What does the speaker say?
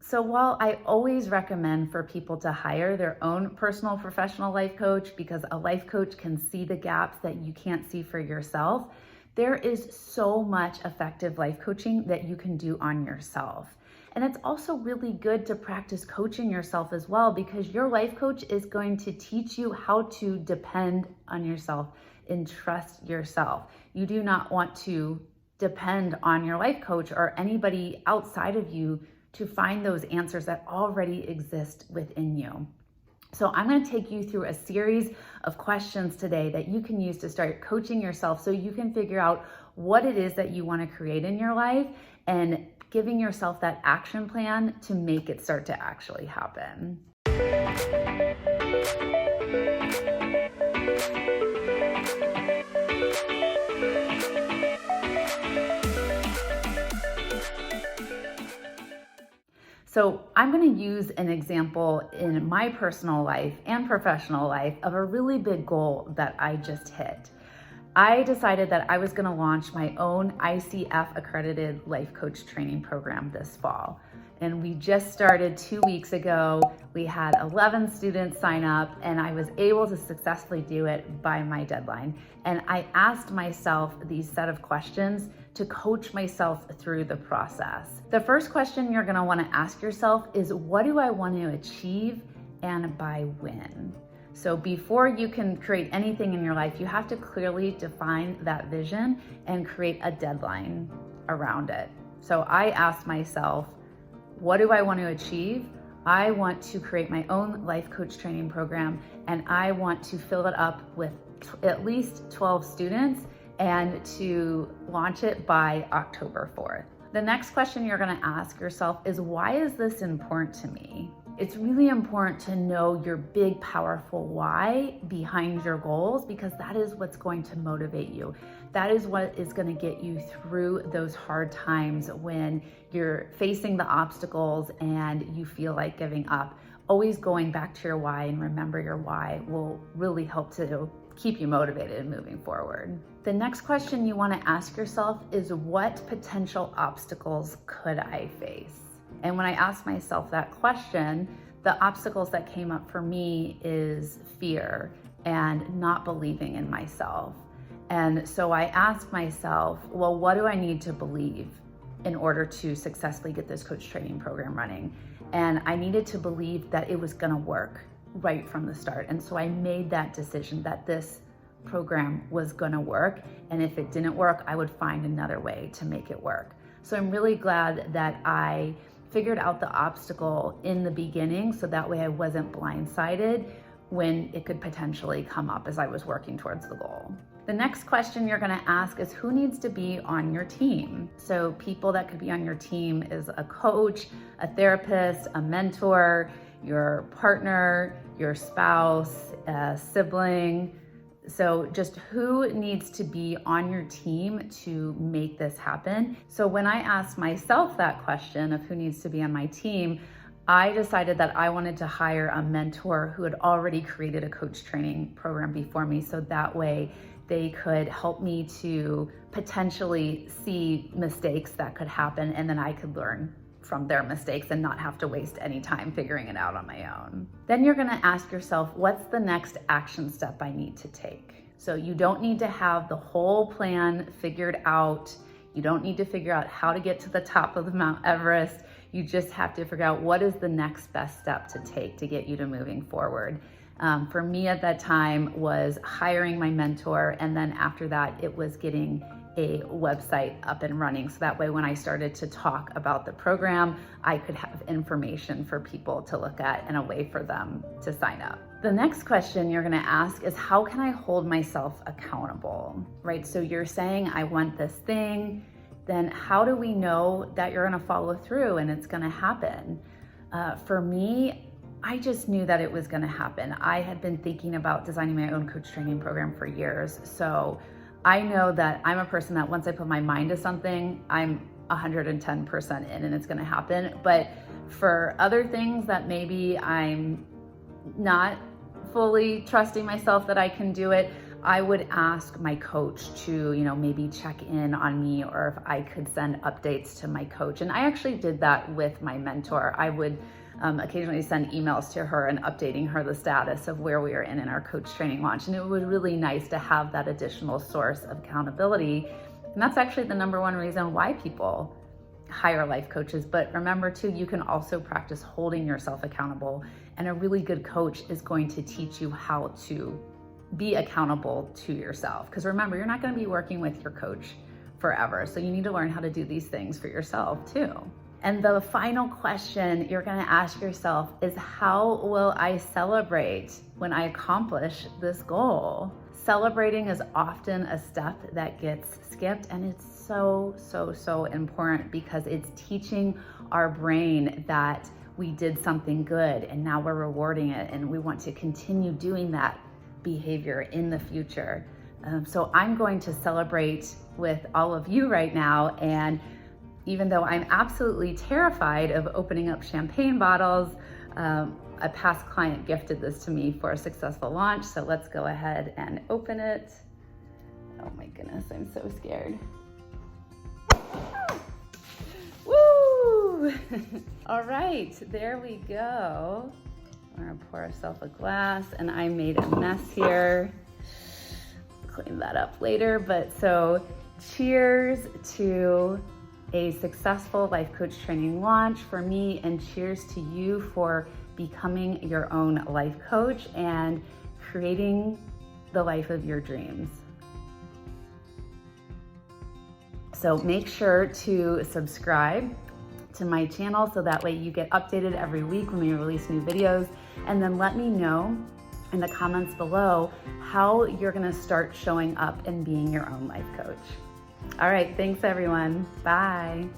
So while I always recommend for people to hire their own personal professional life coach because a life coach can see the gaps that you can't see for yourself, there is so much effective life coaching that you can do on yourself. And it's also really good to practice coaching yourself as well, because your life coach is going to teach you how to depend on yourself and trust yourself. You do not want to depend on your life coach or anybody outside of you to find those answers that already exist within you. So I'm going to take you through a series of questions today that you can use to start coaching yourself so you can figure out what it is that you want to create in your life and giving yourself that action plan to make it start to actually happen. So I'm going to use an example in my personal life and professional life of a really big goal that I just hit. I decided that I was going to launch my own ICF accredited life coach training program this fall. And we just started 2 weeks ago. We had 11 students sign up, and I was able to successfully do it by my deadline. And I asked myself these set of questions to coach myself through the process. The first question you're going to want to ask yourself is, what do I want to achieve and by when? So before you can create anything in your life, you have to clearly define that vision and create a deadline around it. So I asked myself, what do I want to achieve? I want to create my own life coach training program, and I want to fill it up with at least 12 students and to launch it by October 4th. The next question you're going to ask yourself is, why is this important to me? It's really important to know your big, powerful why behind your goals, because that is what's going to motivate you. That is what is going to get you through those hard times when you're facing the obstacles and you feel like giving up. Always going back to your why and remember your why will really help to keep you motivated and moving forward. The next question you want to ask yourself is, what potential obstacles could I face? And when I asked myself that question, the obstacles that came up for me is fear and not believing in myself. And so I asked myself, well, what do I need to believe in order to successfully get this coach training program running? And I needed to believe that it was going to work right from the start. And so I made that decision that this program was going to work. And if it didn't work, I would find another way to make it work. So I'm really glad that I figured out the obstacle in the beginning, so that way I wasn't blindsided when it could potentially come up as I was working towards the goal. The next question you're going to ask is, who needs to be on your team? So people that could be on your team is a coach, a therapist, a mentor, your partner, your spouse, a sibling. So just who needs to be on your team to make this happen? So when I asked myself that question of who needs to be on my team, I decided that I wanted to hire a mentor who had already created a coach training program before me, so that way they could help me to potentially see mistakes that could happen, and then I could learn from their mistakes and not have to waste any time figuring it out on my own. Then you're going to ask yourself, what's the next action step I need to take? So you don't need to have the whole plan figured out. You don't need to figure out how to get to the top of the Mount Everest. You just have to figure out what is the next best step to take to get you to moving forward. For me at that time was hiring my mentor, and then after that it was getting a website up and running, so that way when I started to talk about the program, I could have information for people to look at and a way for them to sign up. The next question you're going to ask is, how can I hold myself accountable? Right? So you're saying, I want this thing, then how do we know that you're going to follow through and it's going to happen? For me, I just knew that it was going to happen. I had been thinking about designing my own coach training program for years. So I know that I'm a person that once I put my mind to something, I'm 110% in and it's going to happen. But for other things that maybe I'm not fully trusting myself that I can do it, I would ask my coach to, maybe check in on me, or if I could send updates to my coach. And I actually did that with my mentor. I would occasionally send emails to her and updating her the status of where we are in our coach training launch. And it was really nice to have that additional source of accountability. And that's actually the number one reason why people hire life coaches. But remember too, you can also practice holding yourself accountable. And a really good coach is going to teach you how to be accountable to yourself. Because remember, you're not going to be working with your coach forever. So you need to learn how to do these things for yourself too. And the final question you're going to ask yourself is, how will I celebrate when I accomplish this goal? Celebrating is often a step that gets skipped, and it's so important, because it's teaching our brain that we did something good and now we're rewarding it, and we want to continue doing that behavior in the future. So I'm going to celebrate with all of you right now. And even though I'm absolutely terrified of opening up champagne bottles, a past client gifted this to me for a successful launch. So let's go ahead and open it. Oh my goodness, I'm so scared. Woo! All right, there we go. I'm gonna pour ourselves a glass, and I made a mess here. Clean that up later, but so cheers to a successful life coach training launch for me, and cheers to you for becoming your own life coach and creating the life of your dreams. So make sure to subscribe to my channel so that way you get updated every week when we release new videos. And then let me know in the comments below how you're gonna start showing up and being your own life coach. All right, thanks everyone. Bye.